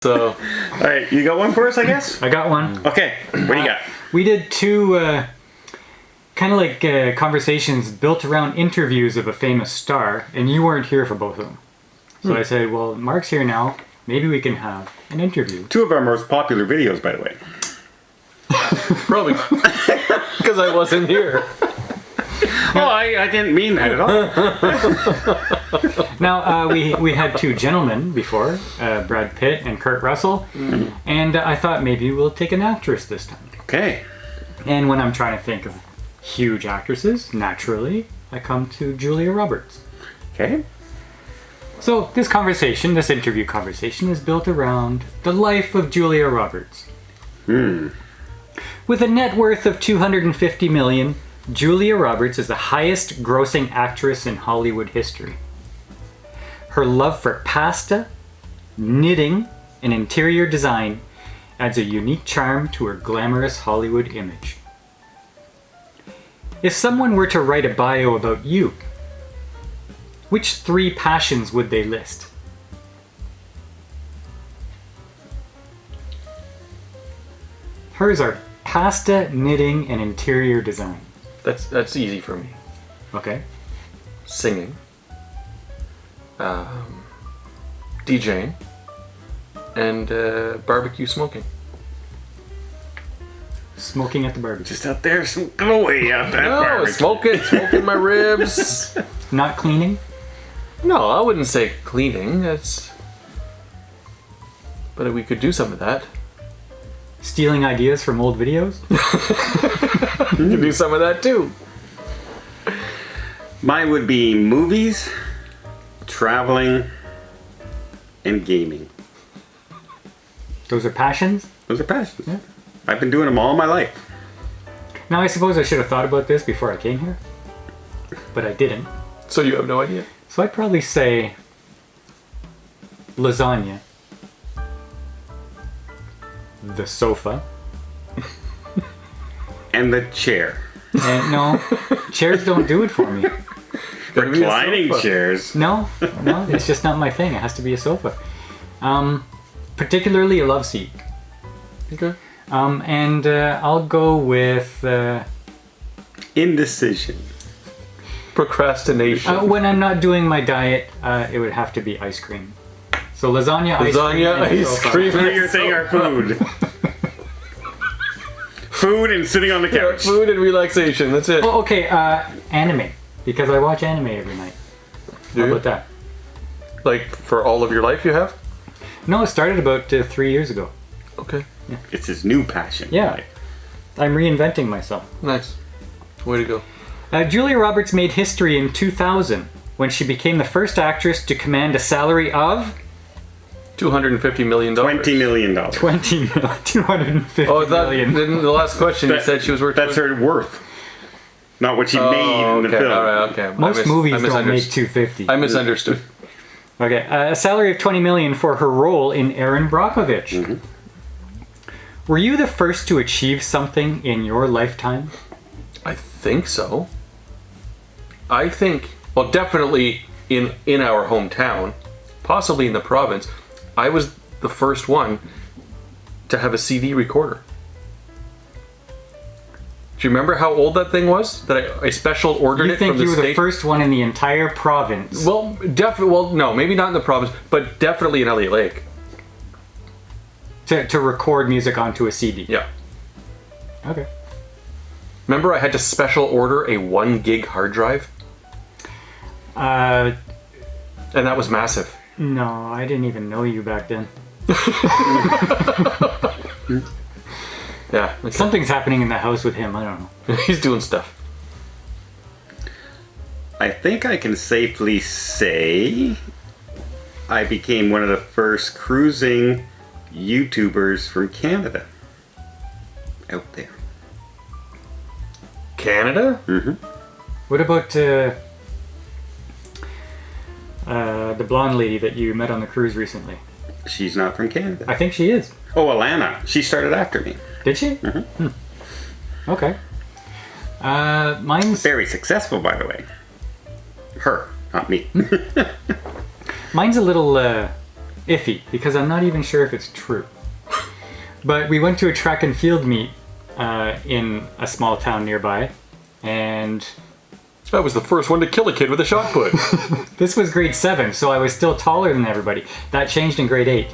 So, all right, you got one for us, I guess? I got one. Okay, what do you got? We did two kind of like conversations built around interviews of a famous star, and you weren't here for both of them. So I said, well, Mark's here now. Maybe we can have an interview. Two of our most popular videos, by the way. probably because I wasn't here. Oh, I didn't mean that at all. Now, we had two gentlemen before, Brad Pitt and Kurt Russell, and I thought maybe we'll take an actress this time. Okay. And when I'm trying to think of huge actresses, naturally, I come to Julia Roberts. Okay. So this interview conversation is built around the life of Julia Roberts. With a net worth of $250 million, Julia Roberts is the highest grossing actress in Hollywood history. Her love for pasta, knitting, and interior design adds a unique charm to her glamorous Hollywood image. If someone were to write a bio about you, which three passions would they list? Hers are pasta, knitting, and interior design. That's easy for me. Okay. Singing, DJing, and barbecue smoking. Smoking at the barbecue. Just out there, some glowy out that No, barbecue. smoking my ribs. Not cleaning? No, I wouldn't say cleaning. But we could do some of that. Stealing ideas from old videos? We could do some of that too. Mine would be movies, traveling, and gaming. Those are passions? Those are passions. Yeah. I've been doing them all my life. Now I suppose I should have thought about this before I came here, but I didn't. So you have no idea? So I'd probably say lasagna, the sofa, And the chair. and no, chairs don't do it for me. Gotta be a Reclining sofa. chairs. No, it's just not my thing. It has to be a sofa. Particularly a love seat. Okay. And I'll go with Indecision. Procrastination. when I'm not doing my diet, it would have to be ice cream. So lasagna, Lasagna, and ice sofa. cream. So your thing are food. Food and sitting on the couch. Food and relaxation. That's it. Oh, okay, anime. Because I watch anime every night. Do How you? about that? Like for all of your life, you have? No, it started about 3 years ago. Okay. It's his new passion. Yeah. I'm reinventing myself. Nice. Way to go. Julia Roberts made history in 2000 when she became the first actress to command a salary of $250 million. $20 million. 250 Oh, that, million. in the last question you said she was worth. That's her worth. Not what she made in the okay, film. all right, okay. Most movies don't make misunderstood. 250. I misunderstood. Okay, a salary of 20 million for her role in Erin Brockovich. Were you the first to achieve something in your lifetime? I think so. I think, well, definitely in our hometown, possibly in the province, I was the first one to have a CD recorder. Do you remember how old that thing was? That I special ordered You it from think the you were the state? first one in the entire province? Well, well, no, maybe not in the province, but definitely in Elliot Lake. To record music onto a CD? Yeah. Okay. Remember I had to special order a 1 gig hard drive? Uh, And that was massive. no, I didn't even know you back then. Yeah. Okay. Something's happening in the house with him, I don't know. He's doing stuff. I think I can safely say I became one of the first cruising YouTubers from Canada. Out there. Canada? What about the blonde lady that you met on the cruise recently? She's not from Canada. I think she is. Oh, Alana. She started after me. Did she? Okay. Mine's Very successful, by the way. Her, not me. Mine's a little iffy because I'm not even sure if it's true. But we went to a track and field meet in a small town nearby, and I was the first one to kill a kid with a shot put. this was grade 7, so I was still taller than everybody. That changed in grade 8.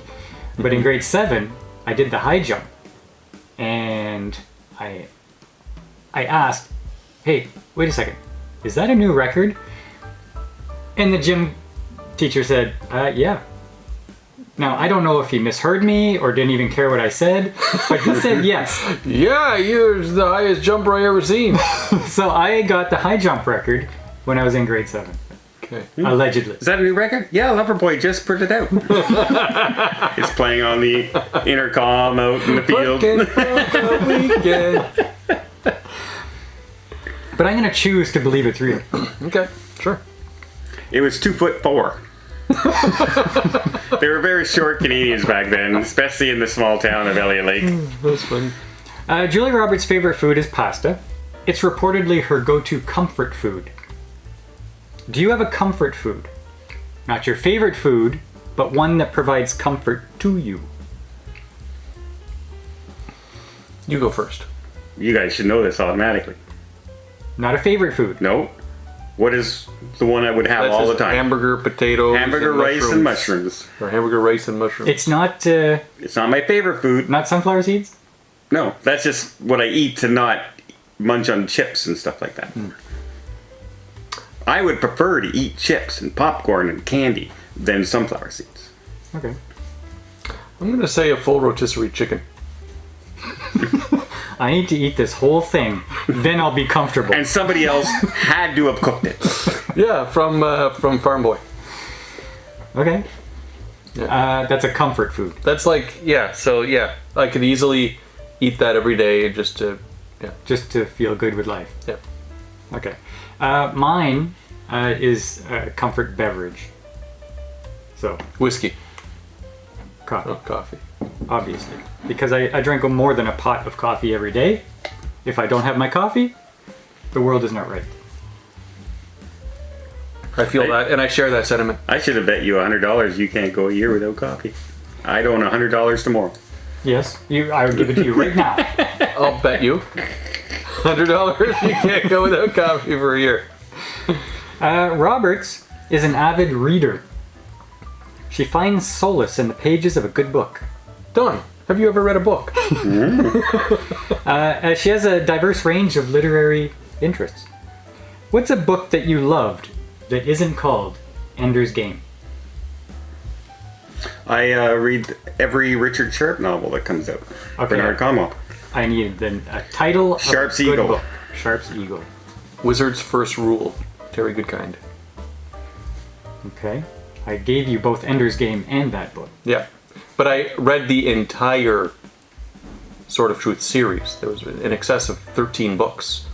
But in grade 7, I did the high jump, and I asked, hey, wait a second, is that a new record? And the gym teacher said, yeah. Now, I don't know if he misheard me or didn't even care what I said, but he said yes. Yeah, you're the highest jumper I ever seen. So I got the high jump record when I was in grade 7. Okay. Allegedly. Is that a new record? Yeah, Loverboy just put it out. It's playing on the intercom out in the field. But I'm going to choose to believe it's real. Okay, sure. It was 2'4". They were very short Canadians back then, especially in the small town of Elliott Lake. That's funny. Julia Roberts' favorite food is pasta. It's reportedly her go-to comfort food. Do you have a comfort food? Not your favorite food, but one that provides comfort to you. You go first. You guys should know this automatically. Not a favorite food. No. What is the one I would have That's all the just time? Hamburger, potatoes, Hamburger, and rice, and mushrooms. Or hamburger, rice, and mushrooms. It's not It's not my favorite food. not sunflower seeds? No, that's just what I eat to not munch on chips and stuff like that. I would prefer to eat chips and popcorn and candy than sunflower seeds. Okay. I'm going to say a full rotisserie chicken. I need to eat this whole thing, then I'll be comfortable. And somebody else had to have cooked it. Yeah, from Farm Boy. Okay. That's a comfort food. That's like, yeah, so yeah, I could easily eat that every day just to, Just to feel good with life. yeah. Okay. Mine is a comfort beverage. So, Whiskey. coffee, Oh, coffee. obviously. Because I drink more than a pot of coffee every day. If I don't have my coffee, the world is not right. I feel that, and I share that sentiment. I should have bet you $100 you can't go a year without coffee. I'd own $100 tomorrow. Yes, I would give it to you right now. I'll bet you $100 you can't go without coffee for a year. Roberts is an avid reader. She finds solace in the pages of a good book. Don, have you ever read a book? She has a diverse range of literary interests. What's a book that you loved that isn't called Ender's Game? I read every Richard Sharp novel that comes out. Okay. Bernard Como. I need a title Sharp's of a good Eagle. book. Sharp's Eagle. Wizard's First Rule. Terry Goodkind. Okay. I gave you both Ender's Game and that book. Yeah. But I read the entire Sword of Truth series. There was in excess of 13 books.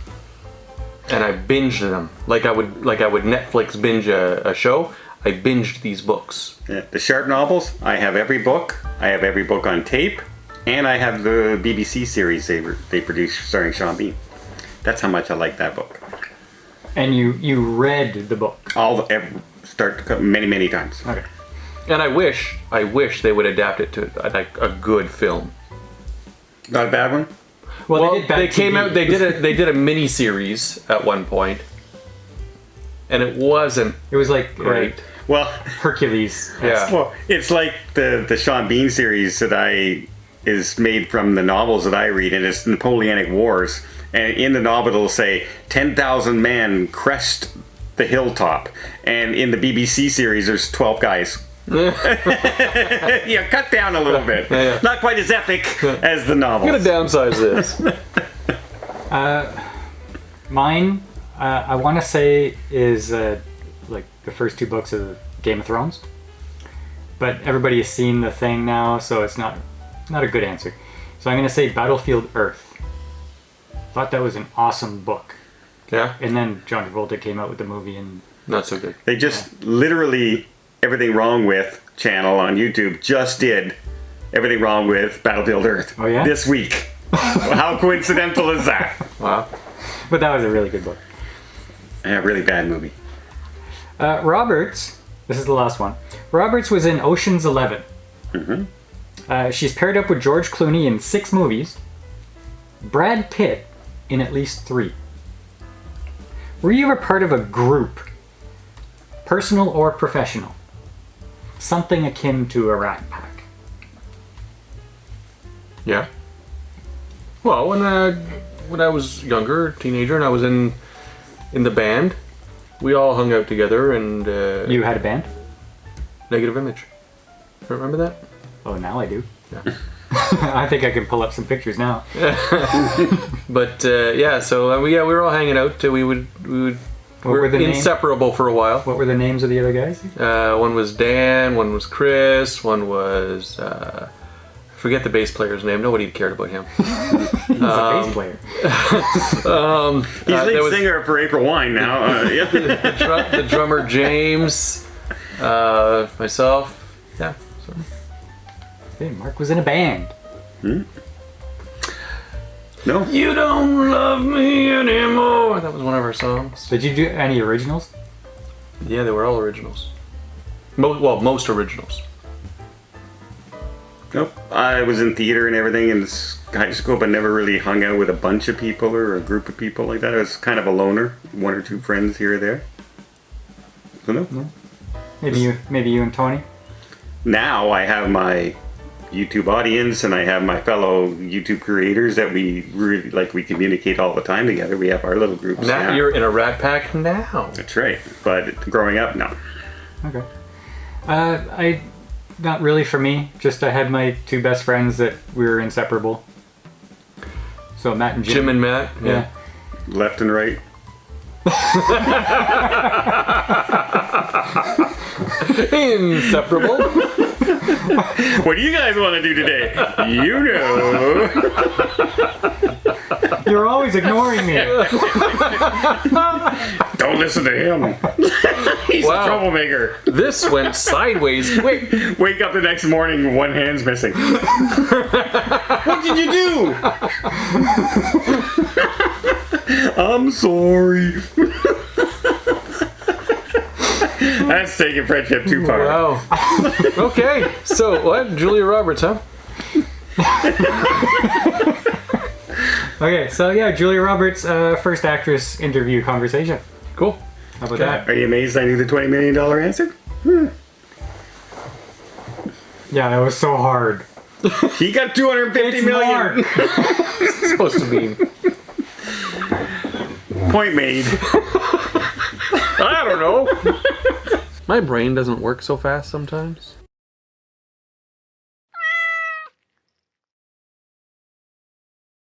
And I binged them. Like I would Netflix binge a show. I binged these books. Yeah. The Sharp novels, I have every book. I have every book on tape. And I have the BBC series they produced starring Sean Bean. That's how much I like that book. And you read the book. Start to come many times. Okay. And I wish they would adapt it to like a good film. Not a bad one? Well, They came out. They did a mini series at one point, and it wasn't It was like great. Well, Hercules. Yeah. well, it's like the Sean Bean series that is made from the novels that I read, and it's Napoleonic Wars. And in the novel, it'll say 10,000 men crest the hilltop, and in the BBC series, there's 12 guys. Yeah, cut down a little bit. Yeah. Not quite as epic as the I'm novels. gonna downsize this. Mine, I want to say, is like the first 2 books of Game of Thrones. But everybody has seen the thing now, so it's not a good answer. So I'm going to say Battlefield Earth. Thought that was an awesome book. Yeah, And then John Travolta came out with the movie, and not so good. They just literally Everything Wrong With channel on YouTube just did Everything Wrong With Battlefield Earth Oh, yeah? this week. How coincidental is that? Wow. but that was a really good book. Yeah, really bad movie. Roberts, this is the last one. Roberts was in Ocean's 11. She's paired up with George Clooney in 6 movies. Brad Pitt in at least 3. Were you ever part of a group? Personal or professional? Something akin to a rat pack. Yeah. Well, when I was younger, teenager, and I was in the band, we all hung out together and You had a band? Negative Image. Remember that? Oh, now I do. Yeah. I think I can pull up some pictures now. But yeah, so we were all hanging out. We were were the names? inseparable for a while. What were the names of the other guys? One was Dan, one was Chris, one was I forget the bass player's name. Nobody cared about him. He's a bass player. He's lead singer for April Wine now. Yeah. The drummer James, myself. Yeah. So. Hey, Mark was in a band. No. You don't love me anymore. That was one of our songs. Did you do any originals? Yeah, they were all originals. Most originals. Nope. I was in theater and everything in high school, but never really hung out with a bunch of people or a group of people like that. I was kind of a loner, 1 or 2 friends here or there. So no. Maybe you and Tony. Now I have my YouTube audience and I have my fellow YouTube creators that we really we communicate all the time together. We have our little groups. Now you're in a rat pack now. That's right. But growing up, no. Okay. Not really for me. Just I had my 2 best friends that we were inseparable. So Matt and Jim. Jim and Matt. Yeah. Left and right. Inseparable. What do you guys want to do today? You know. You're always ignoring me. Don't listen to him. He's a troublemaker. This went sideways quick. Wake up the next morning, 1 hand's missing. What did you do? I'm sorry. That's taking friendship too far. Wow. Okay. So what? Julia Roberts, huh? Okay, so yeah, Julia Roberts, first actress interview conversation. Cool. How about that? Are you amazed I knew the $20 million answer? Yeah, that was so hard. He got 250 million. Mark. It's supposed to be. Point made. I don't know. My brain doesn't work so fast sometimes.